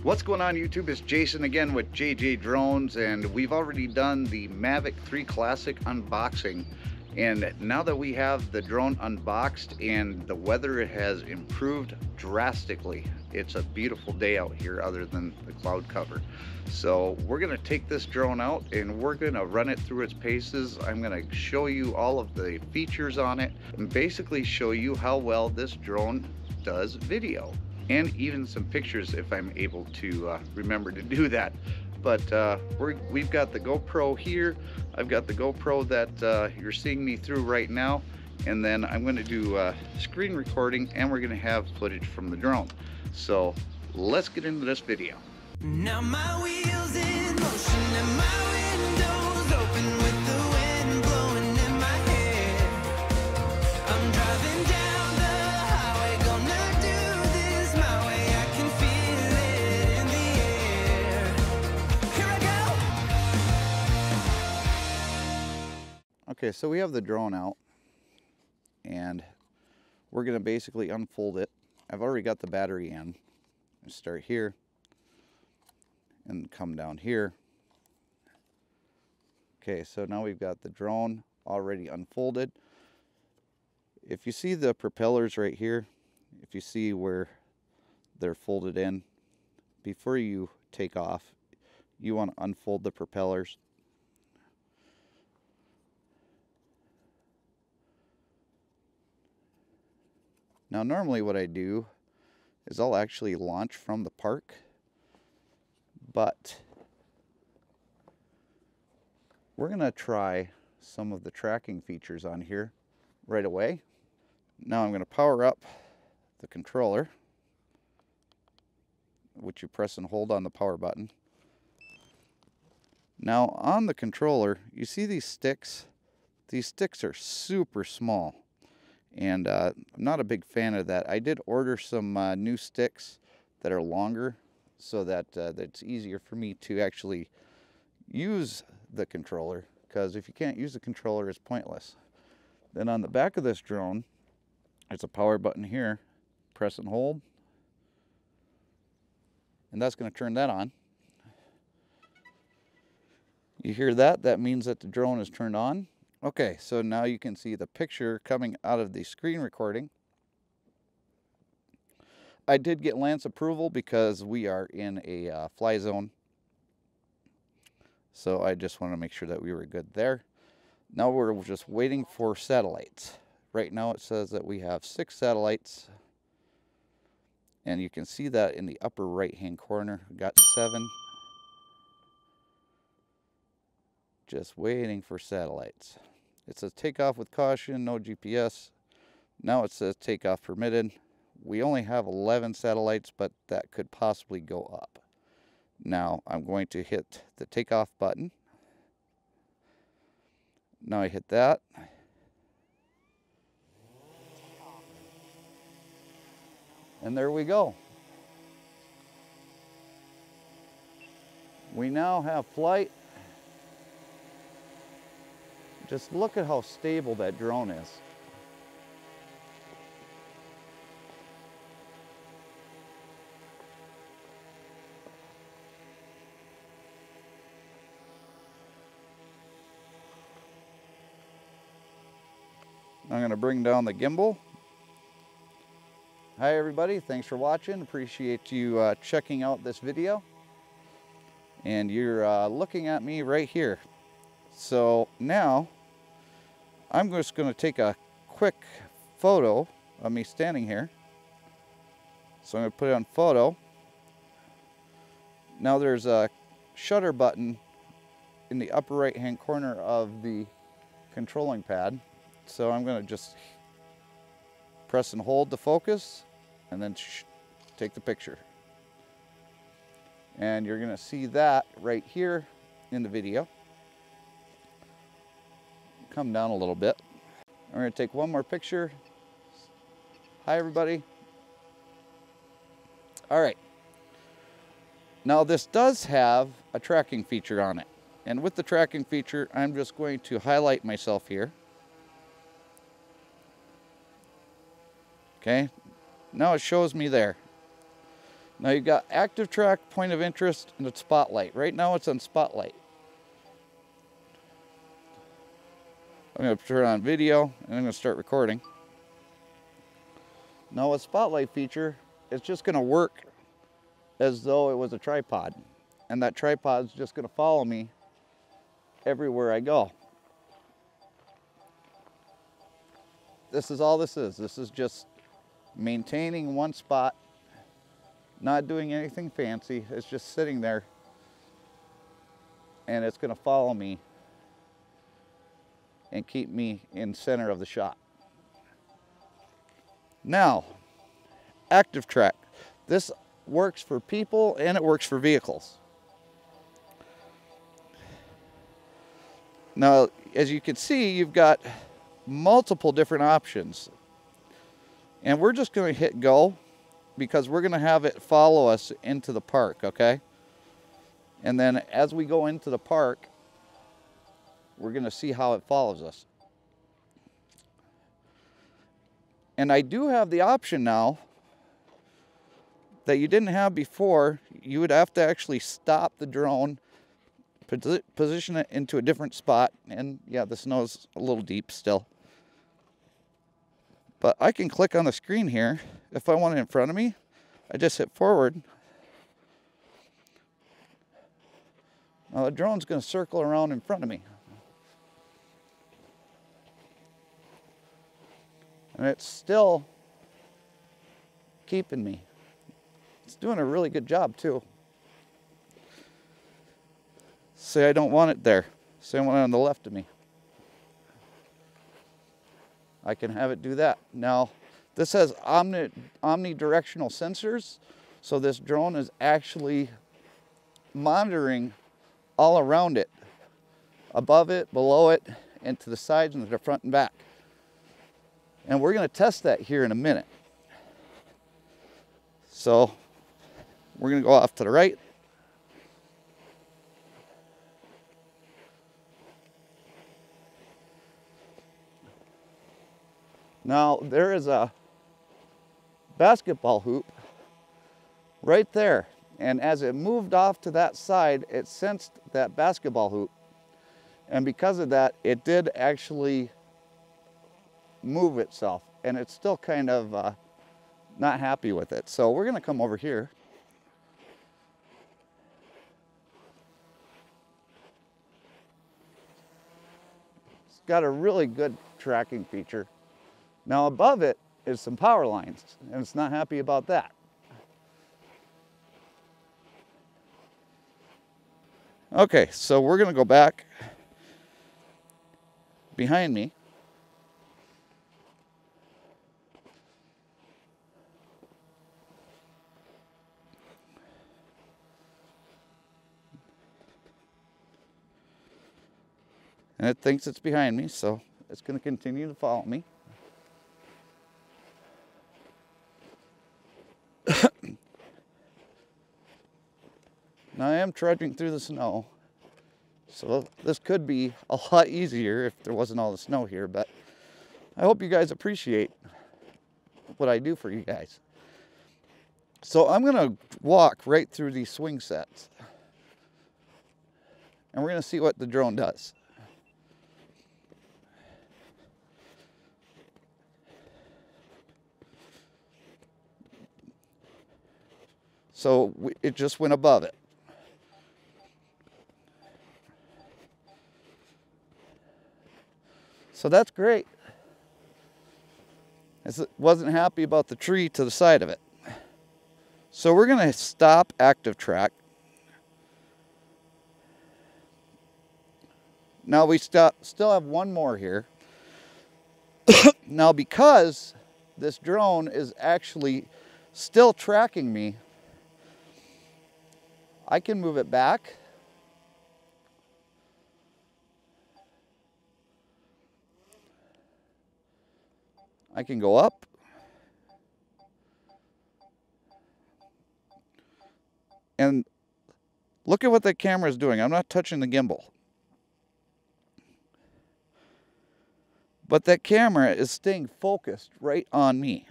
What's going on YouTube? It's Jason again with JJ Drones, and we've already done the Mavic 3 Classic unboxing. And now that we have the drone unboxed and the weather has improved drastically, it's a beautiful day out here other than the cloud cover. So we're going to take this drone out and we're going to run it through its paces. I'm going to show you all of the features on it and basically show you how well this drone does video. And even some pictures if I'm able to remember to do that. But we've got the GoPro here. I've got the GoPro that you're seeing me through right now. And then I'm going to do screen recording, and we're going to have footage from the drone. So let's get into this video. Now my wheels in motion and my windows open with the wind blowing in my hair. I'm driving down the highway, gonna do this my way. I can feel it in the air. Here I go. Okay, so we have the drone out, and we're going to basically unfold it. I've already got the battery in. I start here and come down here. Okay, so now we've got the drone already unfolded. If you see the propellers right here, if you see where they're folded in, before you take off, you want to unfold the propellers. Now normally what I do is I'll actually launch from the park, but we're going to try some of the tracking features on here right away. Now I'm going to power up the controller, which you press and hold on the power button. Now on the controller, you see these sticks? These sticks are super small, and I'm not a big fan of that. I did order some new sticks that are longer, so that it's easier for me to actually use the controller, because if you can't use the controller, it's pointless. Then on the back of this drone, there's a power button here. Press and hold, and that's going to turn that on. You hear that? That means that the drone is turned on. Okay, so now you can see the picture coming out of the screen recording. I did get Lance approval because we are in a fly zone. So I just want to make sure that we were good there. Now we're just waiting for satellites. Right now it says that we have 6 satellites. And you can see that in the upper right hand corner. We got 7. Just waiting for satellites. It says takeoff with caution, no GPS. Now it says takeoff permitted. We only have 11 satellites, but that could possibly go up. Now I'm going to hit the takeoff button. Now I hit that. And there we go. We now have flight. Just look at how stable that drone is. I'm going to bring down the gimbal. Hi everybody, thanks for watching. Appreciate you checking out this video. And you're looking at me right here. So now I'm just going to take a quick photo of me standing here. So I'm going to put it on photo. Now there's a shutter button in the upper right hand corner of the controlling pad. So I'm going to just press and hold the focus and then take the picture. And you're going to see that right here in the video. Come down a little bit. I'm going to take one more picture. Hi everybody. All right. Now this does have a tracking feature on it. And with the tracking feature, I'm just going to highlight myself here. Okay, now it shows me there. Now you've got active track, point of interest, and the spotlight. Right now it's on spotlight. I'm going to turn on video and I'm going to start recording. Now a spotlight feature, it's just going to work as though it was a tripod. And that tripod is just going to follow me everywhere I go. This is all this is. This is just maintaining one spot, not doing anything fancy. It's just sitting there and it's going to follow me and keep me in center of the shot. Now, active track. This works for people and it works for vehicles. Now, as you can see, you've got multiple different options. And we're just going to hit go because we're going to have it follow us into the park, okay? And then as we go into the park, we're going to see how it follows us. And I do have the option now that you didn't have before. You would have to actually stop the drone, position it into a different spot, and yeah, the snow's a little deep still. But I can click on the screen here. If I want it in front of me, I just hit forward. Now the drone's going to circle around in front of me. And it's still keeping me. It's doing a really good job too. Say I don't want it there. Say I want it on the left of me. I can have it do that. Now, this has omnidirectional sensors, so this drone is actually monitoring all around it, above it, below it, and to the sides and to the front and back. And we're going to test that here in a minute. So, we're going to go off to the right. Now, there is a basketball hoop right there. And as it moved off to that side, it sensed that basketball hoop. And because of that, it did actually move itself. And it's still kind of not happy with it. So we're going to come over here. It's got a really good tracking feature. Now above it is some power lines, and it's not happy about that. Okay, so we're going to go back behind me. And it thinks it's behind me, so it's going to continue to follow me. Now I am trudging through the snow, so this could be a lot easier if there wasn't all the snow here, but I hope you guys appreciate what I do for you guys. So I'm going to walk right through these swing sets, and we're going to see what the drone does. So it just went above it. So that's great. It wasn't happy about the tree to the side of it. So we're going to stop active track. Now we still have one more here. Now because this drone is actually still tracking me, I can move it back. I can go up. And look at what that camera is doing. I'm not touching the gimbal. But that camera is staying focused right on me.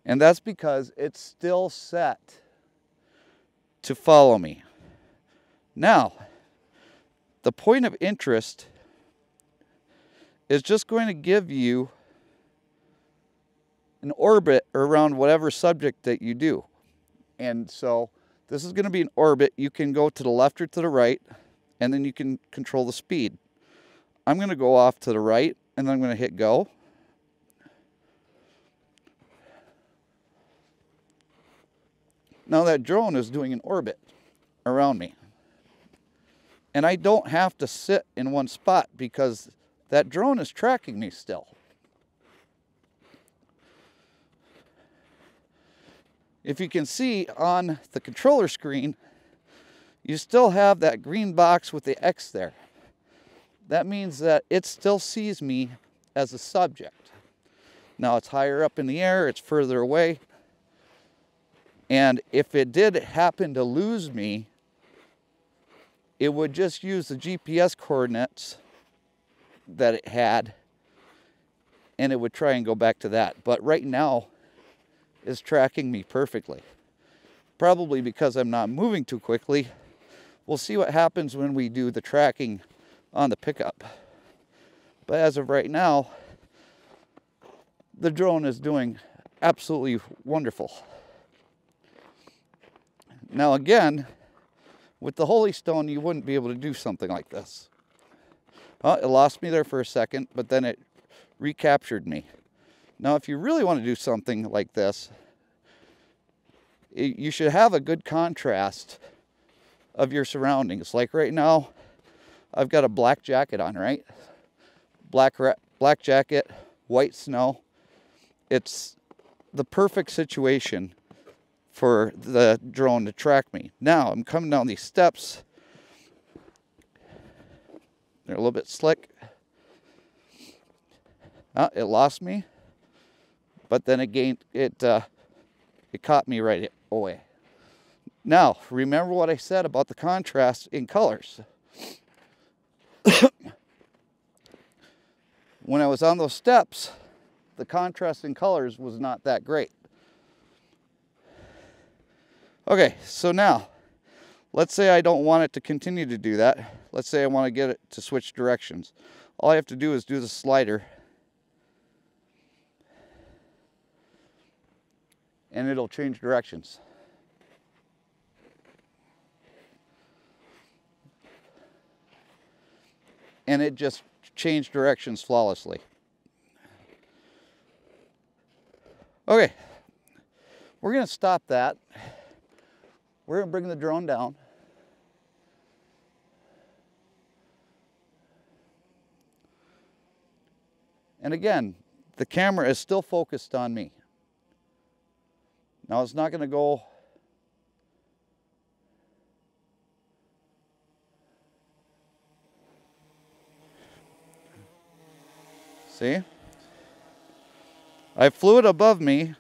And that's because it's still set to follow me. Now, the point of interest is just going to give you an orbit around whatever subject that you do. And so this is going to be an orbit. You can go to the left or to the right, and then you can control the speed. I'm going to go off to the right, and then I'm going to hit go. Now that drone is doing an orbit around me. And I don't have to sit in one spot because that drone is tracking me still. If you can see on the controller screen, you still have that green box with the X there. That means that it still sees me as a subject. Now it's higher up in the air, it's further away. And if it did happen to lose me, it would just use the GPS coordinates that it had, and it would try and go back to that. But right now, it's tracking me perfectly. Probably because I'm not moving too quickly. We'll see what happens when we do the tracking on the pickup. But as of right now, the drone is doing absolutely wonderful. Now again, with the Holy Stone, you wouldn't be able to do something like this. It lost me there for a second, but then it recaptured me. Now, if you really want to do something like this, you should have a good contrast of your surroundings. Like right now, I've got a black jacket on, right? Black jacket, white snow. It's the perfect situation for the drone to track me. Now I'm coming down these steps. They're a little bit slick. It lost me, but then again, it caught me right away. Now, remember what I said about the contrast in colors. When I was on those steps, the contrast in colors was not that great. Okay, so now, let's say I don't want it to continue to do that. Let's say I want to get it to switch directions. All I have to do is do the slider, and it'll change directions. And it just changed directions flawlessly. Okay, we're going to stop that. We're going to bring the drone down. And again, the camera is still focused on me. Now it's not going to go see? I flew it above me.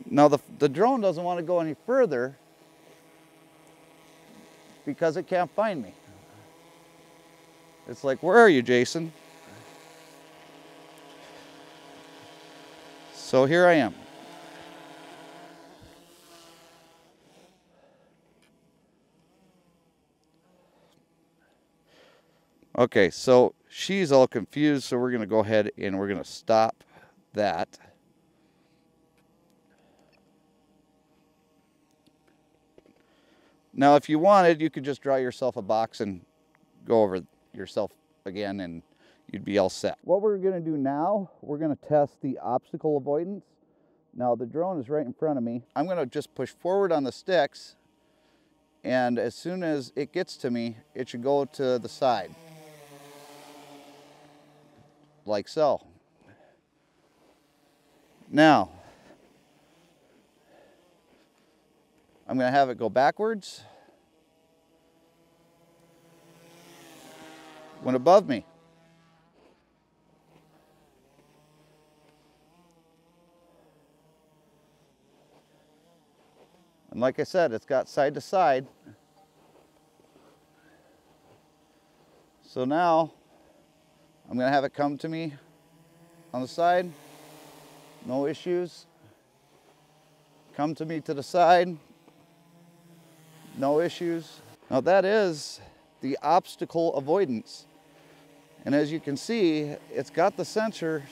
Now the drone doesn't want to go any further because it can't find me. It's like, where are you, Jason? So here I am. Okay, so she's all confused, so we're going to go ahead and we're going to stop that. Now, if you wanted, you could just draw yourself a box and go over yourself again, and you'd be all set. What we're going to do now, we're going to test the obstacle avoidance. Now, the drone is right in front of me. I'm going to just push forward on the sticks, and as soon as it gets to me, it should go to the side. Like so. Now, I'm going to have it go backwards. Went above me. And like I said, it's got side to side. So now I'm going to have it come to me on the side. No issues. Come to me to the side. No issues. Now that is the obstacle avoidance. And as you can see, it's got the sensor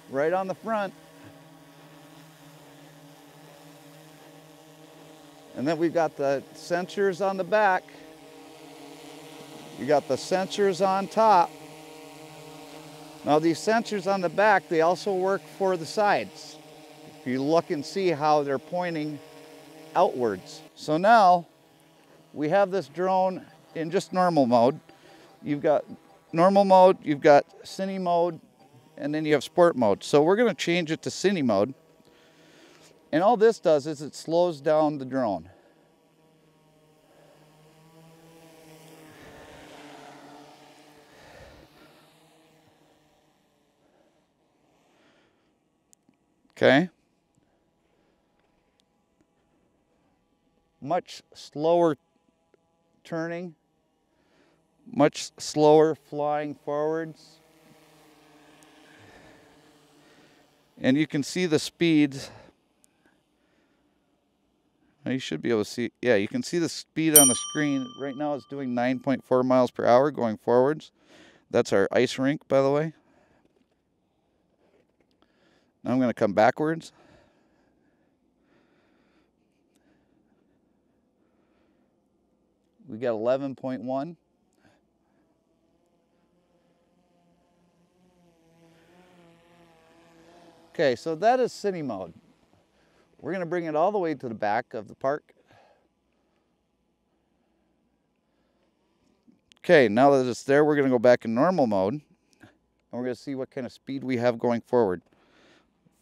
right on the front. And then we've got the sensors on the back. You got the sensors on top. Now these sensors on the back, they also work for the sides. If you look and see how they're pointing outwards. So now we have this drone in just normal mode. You've got normal mode, you've got cine mode, and then you have sport mode. So we're gonna change it to cine mode. And all this does is it slows down the drone. Okay. Much slower turning, much slower flying forwards. And you can see the speeds. You should be able to see, yeah, you can see the speed on the screen. Right now it's doing 9.4 miles per hour going forwards. That's our ice rink, by the way. Now I'm going to come backwards. We got 11.1. Okay, so that is cine mode. We're going to bring it all the way to the back of the park. Okay, now that it's there, we're going to go back in normal mode. And we're going to see what kind of speed we have going forward.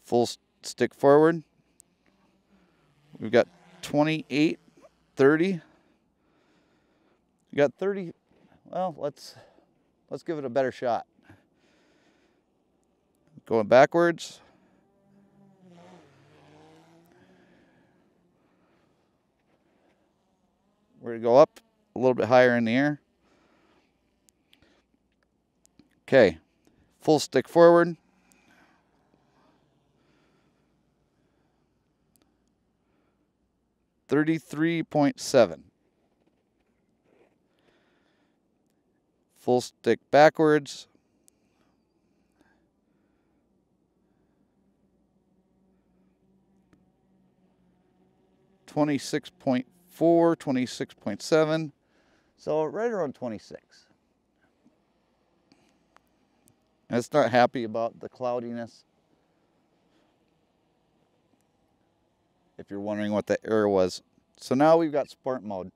Full stick forward. We've got 28, 30. We got 30. Well, let's give it a better shot. Going backwards. We're going to go up a little bit higher in the air. Okay, full stick forward. $33.7. Full stick backwards. $26.4, $26.7. So right around 26. And it's not happy about the cloudiness. If you're wondering what the error was. So now we've got sport mode.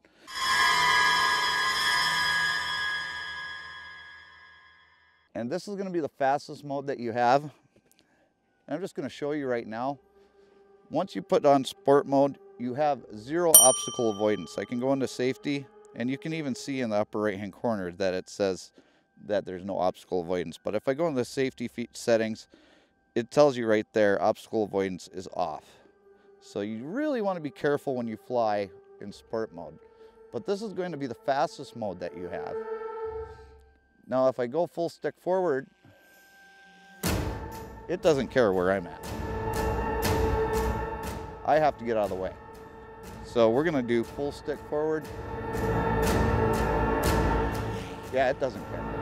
And this is going to be the fastest mode that you have. And I'm just going to show you right now. Once you put on sport mode, you have zero obstacle avoidance. I can go into safety, and you can even see in the upper right hand corner that it says that there's no obstacle avoidance. But if I go into the safety settings, it tells you right there obstacle avoidance is off. So you really want to be careful when you fly in sport mode. But this is going to be the fastest mode that you have. Now if I go full stick forward, it doesn't care where I'm at. I have to get out of the way. So we're gonna do full stick forward. Yeah, it doesn't care.